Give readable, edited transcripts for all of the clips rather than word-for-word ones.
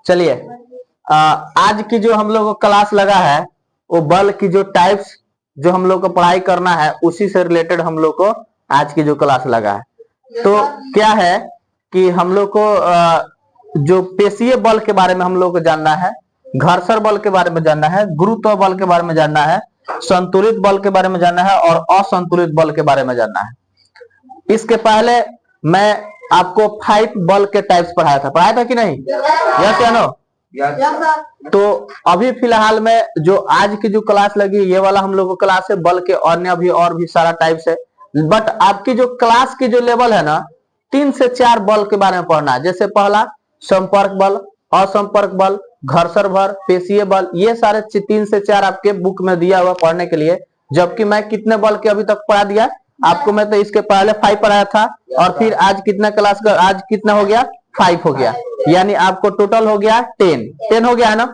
चलिए आज की जो हम लोग को क्लास लगा है वो बल की जो टाइप्स जो हम लोग को पढ़ाई करना है उसी से रिलेटेड हम लोग को आज की जो क्लास लगा है। तो क्या है कि हम लोग को जो पेशीय बल के बारे में हम लोग को जानना है, घर्षण बल के बारे में जानना है, गुरुत्व बल के बारे में जानना है, संतुलित बल के बारे में जानना है और असंतुलित बल के बारे में जानना है। इसके पहले मैं आपको 5 बल के टाइप्स पढ़ाया था कि नहीं? यस या नो? तो अभी फिलहाल में जो आज की जो क्लास लगी ये वाला हम लोग को क्लास है बल के अन्य भी और भी सारा टाइप्स है। बट आपकी जो क्लास की जो लेवल है ना 3 से 4 बल के बारे में पढ़ना है। जैसे पहला संपर्क बल, असंपर्क बल, घर्षण बल, पेशीय बल, ये सारे 3 से 4 आपके बुक में दिया हुआ पढ़ने के लिए। जबकि मैं कितने बल के अभी तक पढ़ा दिया आपको? मैं तो इसके पहले 5 पढ़ाया था और फिर आज कितना क्लास का आज कितना हो गया? 5 हो गया, यानी आपको टोटल हो गया 10 हो गया है ना?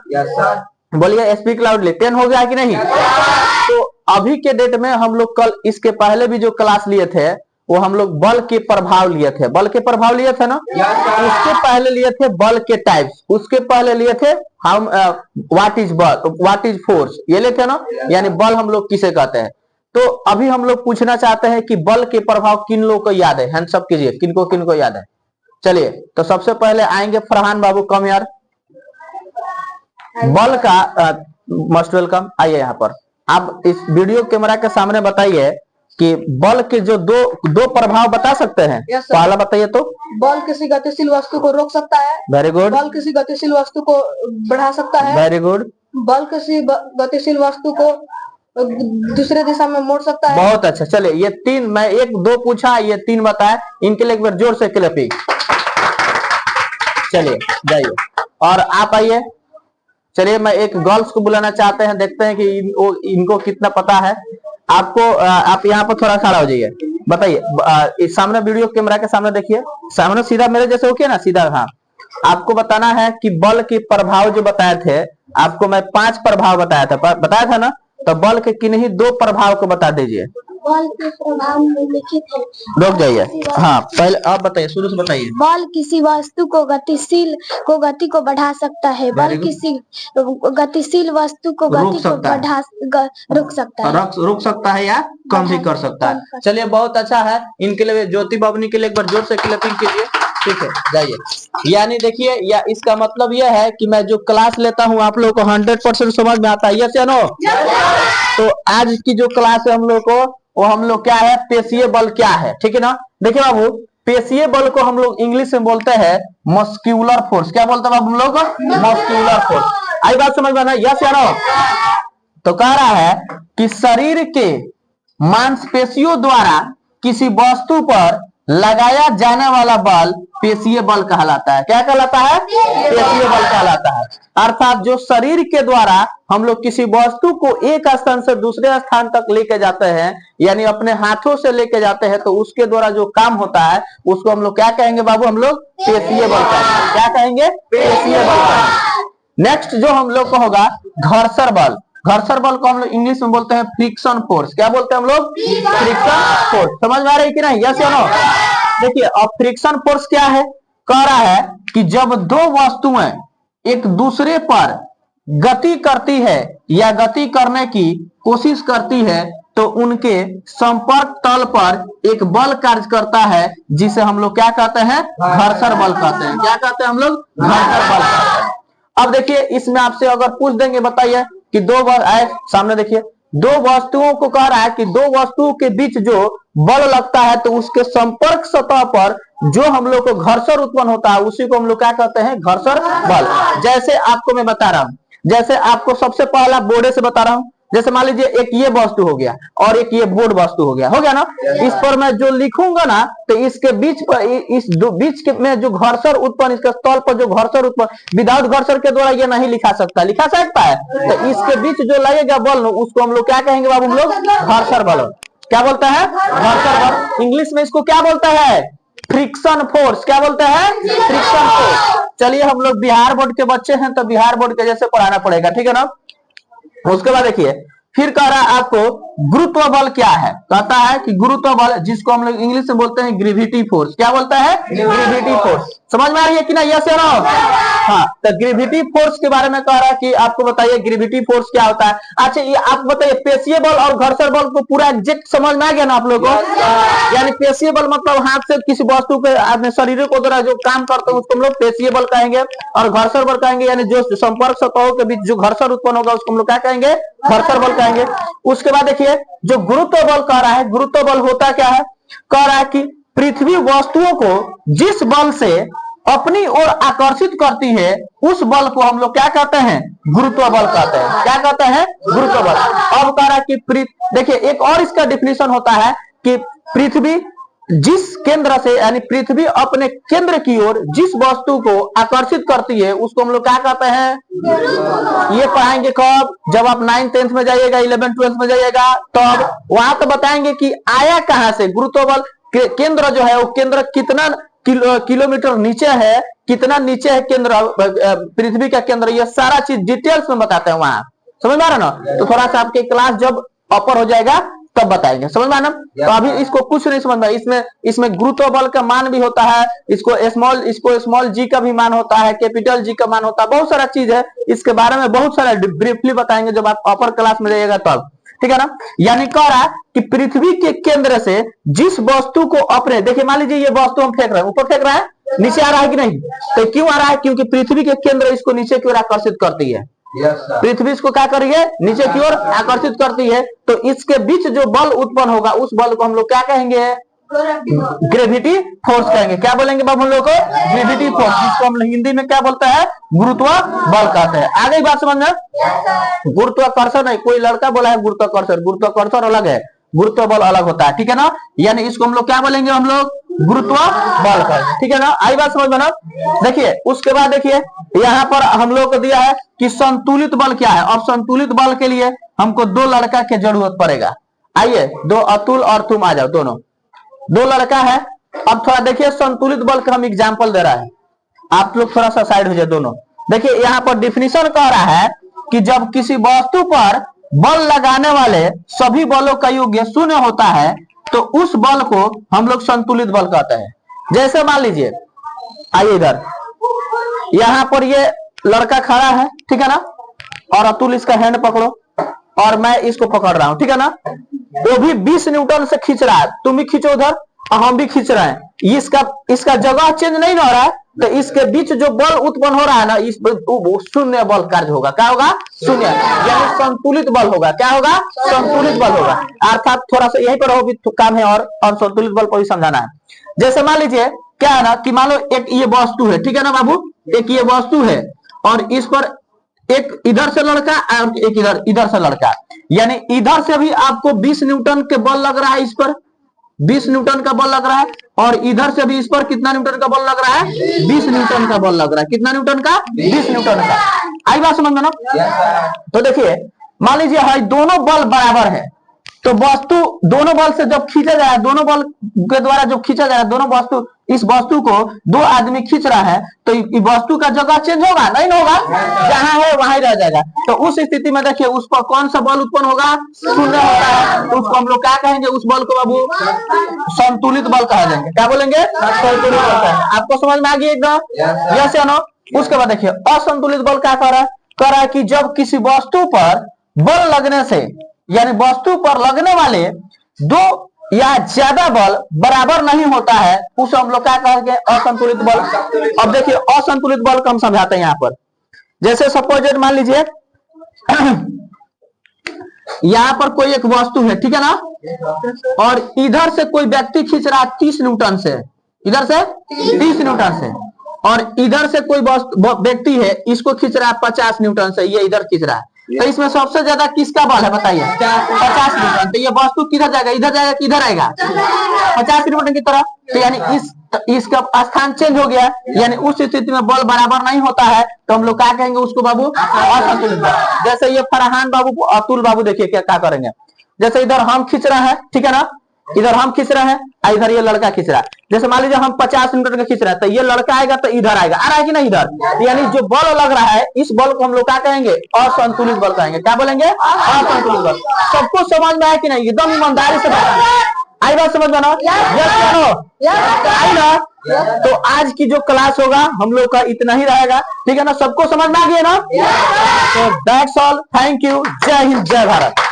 बोलिए स्पीक लाउडली, 10 हो गया कि नहीं? तो अभी के डेट में हम लोग कल इसके पहले भी जो क्लास लिए थे वो हम लोग बल के प्रभाव लिए थे। बल के प्रभाव लिए थे ना? उसके पहले लिए थे बल के टाइप्स, उसके पहले लिए थे हम व्हाट इज बल, व्हाट इज फोर्स, ये लेते हैं ना, यानी बल हम लोग किसे कहते हैं। तो अभी हम लोग पूछना चाहते हैं कि बल के प्रभाव किन लोगों को याद है? हैंड्स अप कीजिए, किनको याद है। चलिए तो सबसे पहले आएंगे फरहान बाबू, कम यार। बल का मोस्ट वेलकम, आइए यहाँ पर। आप इस वीडियो कैमरा के सामने बताइए कि बल के जो दो प्रभाव बता सकते हैं। पहला बताइए तो। बल किसी गतिशील वस्तु को रोक सकता है। Very good. बल किसी गतिशील वस्तु को बढ़ा सकता है। Very good. बल किसी गतिशील वस्तु को दूसरे दिशा में मोड़ सकता है। बहुत अच्छा। चलिए ये 3, मैं 1 2 पूछा, ये 3 बताए, इनके लिए एक बार जोर से क्लैपिंग। चलिए जाइए और आप आइए। चलिए मैं एक गर्ल्स को बुलाना चाहते हैं, देखते हैं कि इनको कितना पता है। आपको आप यहाँ पर थोड़ा खड़ा हो जाइए, बताइए सामने वीडियो कैमरा के सामने देखिए, सामने सीधा मेरे जैसे ओके ना, सीधा। हाँ, आपको बताना है कि बल के प्रभाव जो बताए थे आपको मैं 5 प्रभाव बताया था ना, तो बल के किन्हीं 2 प्रभाव को बता दीजिए। बल के प्रभाव में लिखित है। रुक जाइए, हाँ पहले आप बताइए, शुरू से बताइए। बल किसी वस्तु को गति को बढ़ा सकता है। बल किसी गतिशील वस्तु को गति को रुक सकता है या कम भी कर सकता है। चलिए बहुत अच्छा है। इनके लिए ज्योति बाबनी के लिए एक बार जोर से क्लैपिंग कीजिए। ठीक है जाइए। यानी देखिए या इसका मतलब यह है कि मैं जो क्लास लेता हूँ आप लोगों को 100% समझ में आता है। यस या नो? तो आज की जो क्लास है हम लोग को वो हम लोग क्या है, पेशीय बल क्या है। ठीक है ना? देखिए बाबू, पेशीय बल को हम लोग इंग्लिश में बोलते हैं मस्क्यूलर फोर्स। क्या बोलते हैं बाबू हम लोग? Muscular force. आई बात समझ में आना? यस या नो? तो कह रहा है कि शरीर के मांसपेशियों द्वारा किसी वस्तु पर लगाया जाने वाला बल पेशीय बल कहलाता है। क्या कहलाता है? पेशीय बल कहलाता है। अर्थात जो शरीर के द्वारा हम लोग किसी वस्तु को एक स्थान से दूसरे स्थान तक लेके जाते हैं, यानी अपने हाथों से लेके जाते हैं, तो उसके द्वारा जो काम होता है उसको हम लोग क्या कहेंगे बाबू? हम लोग पेशीय बल कहेंगे। क्या कहेंगे? पेशीय बल कहेंगे। नेक्स्ट जो हम लोग को होगा घर्षण बल। घर्षण बल को हम लोग इंग्लिश में बोलते हैं फ्रिक्शन फोर्स। क्या बोलते हैं हम लोग? Friction force. समझ में आ रही है कि नहीं? यस या नो? देखिए अब फ्रिक्शन फोर्स क्या है, कह रहा है कि जब 2 वस्तुएं एक दूसरे पर गति करती है या गति करने की कोशिश करती है तो उनके संपर्क तल पर एक बल कार्य करता है जिसे हम लोग क्या कहते हैं? घर्षण बल कहते हैं। क्या कहते हैं हम लोग? घर्षण बल कहते हैं। अब देखिए इसमें आपसे अगर पूछ देंगे, बताइए कि 2 आए सामने, देखिए 2 वस्तुओं को कह रहा है कि 2 वस्तुओं के बीच जो बल लगता है तो उसके संपर्क सतह पर जो हम लोग को घर्षण उत्पन्न होता है उसी को हम लोग क्या कहते हैं? घर्षण बल। जैसे आपको मैं बता रहा हूं, जैसे आपको सबसे पहला बोर्ड से बता रहा हूं, जैसे मान लीजिए एक ये वस्तु हो गया और एक ये बोर्ड वस्तु हो गया ना। इस पर मैं जो लिखूंगा ना तो इसके बीच पर इस बीच में जो घर्षण उत्पन्न, इसके तल पर जो घर्षण उत्पन्न विदाउट घर्षण के द्वारा ये नहीं लिखा सकता है। तो इसके बीच जो लगेगा बल उसको हम लोग क्या कहेंगे बाबू? हम लोग घर्षण बल। क्या बोलता है? घर्षण बल। इंग्लिश में इसको क्या बोलता है? Friction force. क्या बोलते हैं? Friction force. चलिए हम लोग बिहार बोर्ड के बच्चे हैं तो बिहार बोर्ड के जैसे पढ़ाना पड़ेगा। ठीक है ना? उसके बाद देखिए फिर कह रहा है आपको गुरुत्व बल क्या है। कहता है कि गुरुत्व बल जिसको हम लोग इंग्लिश में बोलते हैं ग्रेविटी फोर्स। क्या बोलता है? Gravity force. समझ में आ रही है कि ना, यस या नो? हाँ, तो ग्रेविटी फोर्स के बारे में कह रहा है कि आपको बताइए ग्रेविटी फोर्स क्या होता है। अच्छा ये आप बताइए पेशीय बल और घर्षण बल को पूरा एग्जैक्ट समझ में आ गया ना आप लोगों को? यानी पेशीय बल मतलब हाथ से किसी वस्तु के अपने शरीर को द्वारा जो काम करते हैं उसको हम लोग पेशीय बल कहेंगे, और घर्षण बल कहेंगे यानी जो संपर्क सतहों के बीच जो घर्षण उत्पन्न होगा उसको हम लोग क्या कहेंगे? घर्षण बल कहेंगे। उसके बाद देखिए जो गुरुत्व बल कह रहा है, गुरुत्व बल होता क्या है? कह रहा है कि पृथ्वी वस्तुओं को जिस बल से अपनी ओर आकर्षित करती है उस बल को हम लोग क्या कहते हैं? गुरुत्व बल कहते हैं। क्या कहते हैं? गुरुत्व बल। अब कह रहा है कि देखिए एक और इसका डिफिनेशन होता है कि पृथ्वी जिस केंद्र से यानी पृथ्वी अपने केंद्र की ओर जिस वस्तु को आकर्षित करती है उसको हम लोग क्या कहते हैं? ये पढ़ाएंगे कब? जब आप 9th 10th में जाइएगा, 11th 12th में जाइएगा, तब वहां तो बताएंगे कि आया कहां से गुरुत्व बल। केंद्र जो है वो केंद्र कितना किलोमीटर नीचे है, कितना नीचे है केंद्र, पृथ्वी का केंद्र, ये सारा चीज डिटेल्स में बताते हैं वहां। समझ में आ रहा ना? तो थोड़ा सा आपके क्लास जब अपर हो जाएगा तब बताएंगे। समझ में आना? तो अभी इसको कुछ नहीं समझ में, इसमें गुरुत्व बल का मान भी होता है, इसको स्मॉल जी का भी मान होता है, कैपिटल जी का मान होता है, बहुत सारा चीज है। इसके बारे में बहुत सारा ब्रीफली बताएंगे जब आप अपर क्लास में जाइएगा तब, ठीक है ना? यानी कह रहा है कि पृथ्वी के केंद्र से जिस वस्तु को अपने, देखिए मान लीजिए ये वस्तु हम फेंक रहे हैं, ऊपर फेंक रहा है, नीचे आ रहा है कि नहीं? तो क्यों आ रहा है? क्योंकि पृथ्वी के केंद्र इसको नीचे की ओर आकर्षित करती है। पृथ्वी इसको क्या कर रही है? नीचे की ओर आकर्षित करती है। तो इसके बीच जो बल उत्पन्न होगा उस बल को हम लोग क्या कहेंगे? ग्रेविटी फोर्स कहेंगे। क्या बोलेंगे बाबू हम लोग को? ग्रेविटी फोर्स, जिसको हम हिंदी में क्या बोलता है? गुरुत्व बल कहते हैं। आगे बात समझना। गुरुत्वाकर्षण नहीं, कोई लड़का बोला है गुरुत्वाकर्षण, गुरुत्वाकर्षण अलग है, गुरुत्व बल अलग होता है, ठीक है ना? यानी इसको हम लोग क्या बोलेंगे? हम लोग गुरुत्व बल का, ठीक है ना? आई बात समझ में ना? देखिए उसके बाद देखिए यहाँ पर हम लोग को दिया है कि संतुलित बल क्या है। अब संतुलित बल के लिए हमको दो लड़का की जरूरत पड़ेगा। आइए दो, अतुल और तुम आ जाओ, दोनों दो लड़का है। अब थोड़ा देखिए संतुलित बल का हम एग्जाम्पल दे रहा है, आप लोग थोड़ा सा साइड हो जाए दोनों। देखिए यहाँ पर डिफिनीशन कह रहा है कि जब किसी वस्तु पर बल लगाने वाले सभी बलों का योग शून्य होता है तो उस बल को हम लोग संतुलित बल कहते हैं। जैसे मान लीजिए, आइए इधर, यहाँ पर ये लड़का खड़ा है, ठीक है ना? और अतुल इसका हैंड पकड़ो और मैं इसको पकड़ रहा हूं, ठीक है ना? वो भी 20 न्यूटन से खींच रहा है, तुम भी खींचो उधर और हम भी खींच रहे हैं। इसका जगह चेंज नहीं हो रहा है, तो इसके बीच जो बल उत्पन्न हो रहा है ना, इस शून्य बल कार्य होगा। क्या होगा? शून्य, यानी संतुलित बल होगा। क्या होगा? संतुलित बल होगा। अर्थात थोड़ा सा यहीं पर हो भी काम है और संतुलित बल को भी समझाना है। जैसे मान लीजिए क्या है ना कि मान लो एक ये वस्तु है, ठीक है ना बाबू? एक ये वस्तु है और इस पर एक इधर से लड़का और एक इधर से लड़का, यानी इधर से भी आपको 20 न्यूटन के बल लग रहा है, इस पर 20 न्यूटन का बल लग रहा है, और इधर से भी इस पर कितना न्यूटन का बल लग रहा है? 20 न्यूटन का बल लग रहा है। कितना न्यूटन का? 20 न्यूटन का। आई बात समझ में ना? तो देखिए मान लीजिए है दोनों बल बराबर है, तो वस्तु दोनों बल से जब खींचा जा रहा है, दोनों बल के द्वारा जब खींचा जा रहा है, दोनों वस्तु, इस वस्तु को दो आदमी खींच रहा है, तो वस्तु का जगह चेंज होगा? नहीं होगा, जहां है वहां रह जाएगा। तो उस स्थिति में देखिए उस पर कौन सा बल उत्पन्न होगा? शून्य होता है। तो उसको हम लोग क्या कहेंगे? उस बल को बाबू संतुलित बल कहा जाएंगे। क्या बोलेंगे? संतुलित बल कहेंगे। आपको समझ में आ गई एकदम? यस या नो? उसके बाद देखिए असंतुलित बल क्या कह रहा है? कह रहा है कि जब किसी वस्तु पर बल लगने से, यानी वस्तु पर लगने वाले दो या ज्यादा बल बराबर नहीं होता है, उसे हम लोग क्या कहेंगे? असंतुलित बल। अब देखिए असंतुलित बल को हम समझाते हैं यहाँ पर। जैसे सपोज मान लीजिए यहाँ पर कोई एक वस्तु है, ठीक है ना? और इधर से कोई व्यक्ति खींच रहा है 30 न्यूटन से, इधर से 30 न्यूटन से, और इधर से कोई व्यक्ति है इसको खींच रहा है 50 न्यूटन से, ये इधर खींच रहा है। तो इसमें सबसे ज्यादा किसका बल है बताइए? 50 न्यूटन। तो ये वस्तु किधर जाएगा? इधर जाएगा कि इधर आएगा? 50 न्यूटन की तरफ। तो यानी इसका स्थान चेंज हो गया, यानी उस स्थिति में बल बराबर नहीं होता है, तो हम लोग क्या कहेंगे उसको बाबू? असंतुलित बल। जैसे ये फरहान बाबू, अतुल बाबू, देखिए क्या करेंगे। जैसे इधर हम खींच रहे हैं, ठीक है ना? इधर हम खींच रहे हैं, इधर ये लड़का खींच रहा है। जैसे मान लीजिए हम 50 न्यूटन का खींच रहे हैं, तो ये लड़का आएगा तो इधर आएगा, आ रहा है कि नहीं इधर? यानी जो बल लग रहा है इस बल को हम लोग क्या कहेंगे? असंतुलित बल कहेंगे। क्या बोलेंगे? असंतुलित बल। सबको समझ में आया कि नहीं? एकदम ईमानदारी से बताना। आई बात समझ में ना? आई ना? तो आज की जो क्लास होगा हम लोग का इतना ही रहेगा, ठीक है ना? सबको समझ में आ गया ना? तो दैट्स ऑल, थैंक यू, जय हिंद जय भारत।